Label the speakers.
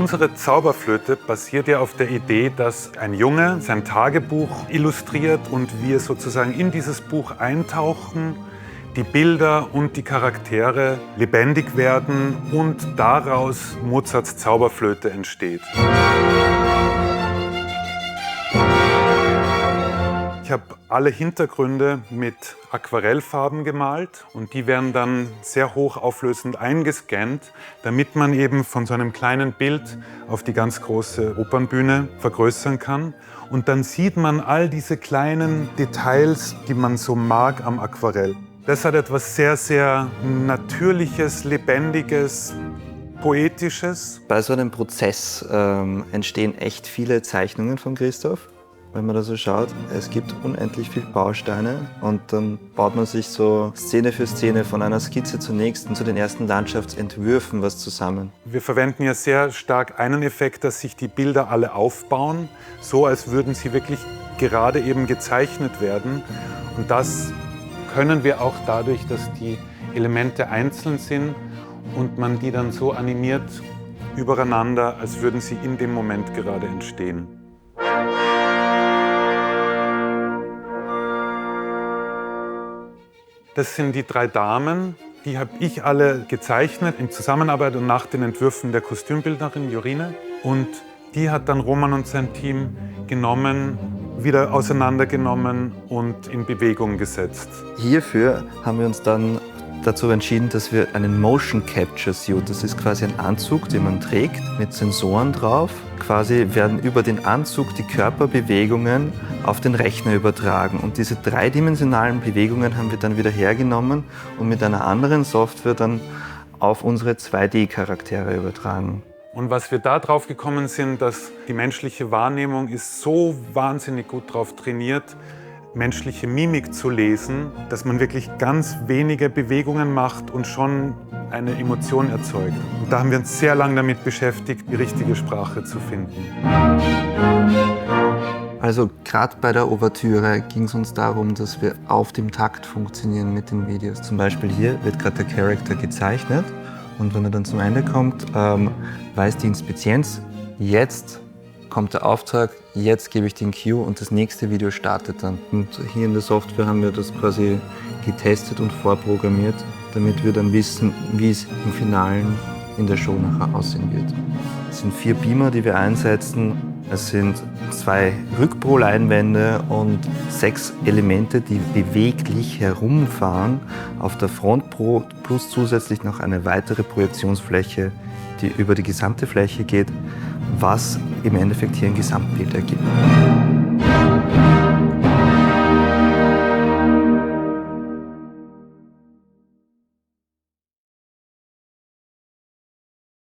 Speaker 1: Unsere Zauberflöte basiert ja auf der Idee, dass ein Junge sein Tagebuch illustriert und wir sozusagen in dieses Buch eintauchen, die Bilder und die Charaktere lebendig werden und daraus Mozarts Zauberflöte entsteht. Ich habe alle Hintergründe mit Aquarellfarben gemalt und die werden dann sehr hochauflösend eingescannt, damit man eben von so einem kleinen Bild auf die ganz große Opernbühne vergrößern kann. Und dann sieht man all diese kleinen Details, die man so mag am Aquarell. Das hat etwas sehr, sehr Natürliches, Lebendiges, Poetisches.
Speaker 2: Bei so einem Prozess entstehen echt viele Zeichnungen von Christoph. Wenn man da so schaut, es gibt unendlich viele Bausteine und dann baut man sich so Szene für Szene von einer Skizze zur nächsten, zu den ersten Landschaftsentwürfen was zusammen.
Speaker 1: Wir verwenden ja sehr stark einen Effekt, dass sich die Bilder alle aufbauen, so als würden sie wirklich gerade eben gezeichnet werden. Und das können wir auch dadurch, dass die Elemente einzeln sind und man die dann so animiert übereinander, als würden sie in dem Moment gerade entstehen. Das sind die 3 Damen, die habe ich alle gezeichnet in Zusammenarbeit und nach den Entwürfen der Kostümbildnerin Jorine. Und die hat dann Roman und sein Team genommen, wieder auseinandergenommen und in Bewegung gesetzt.
Speaker 2: Hierfür haben wir uns dann dazu entschieden, dass wir einen Motion Capture Suit, das ist quasi ein Anzug, den man trägt, mit Sensoren drauf. Quasi werden über den Anzug die Körperbewegungen auf den Rechner übertragen. Und diese dreidimensionalen Bewegungen haben wir dann wieder hergenommen und mit einer anderen Software dann auf unsere 2D-Charaktere übertragen.
Speaker 1: Und was wir da drauf gekommen sind, dass die menschliche Wahrnehmung ist so wahnsinnig gut drauf trainiert, menschliche Mimik zu lesen, dass man wirklich ganz wenige Bewegungen macht und schon eine Emotion erzeugt. Und da haben wir uns sehr lange damit beschäftigt, die richtige Sprache zu finden.
Speaker 2: Also gerade bei der Ouvertüre ging es uns darum, dass wir auf dem Takt funktionieren mit den Videos. Zum Beispiel hier wird gerade der Charakter gezeichnet und wenn er dann zum Ende kommt, weiß die Inspizienz, jetzt kommt der Auftrag, jetzt gebe ich den Cue und das nächste Video startet dann. Und hier in der Software haben wir das quasi getestet und vorprogrammiert, damit wir dann wissen, wie es im Finalen in der Show nachher aussehen wird. Es sind 4 Beamer, die wir einsetzen. Es sind 2 Rückpol-Einwände und 6 Elemente, die beweglich herumfahren auf der Front plus zusätzlich noch eine weitere Projektionsfläche, die über die gesamte Fläche geht, was im Endeffekt hier ein Gesamtbild ergibt.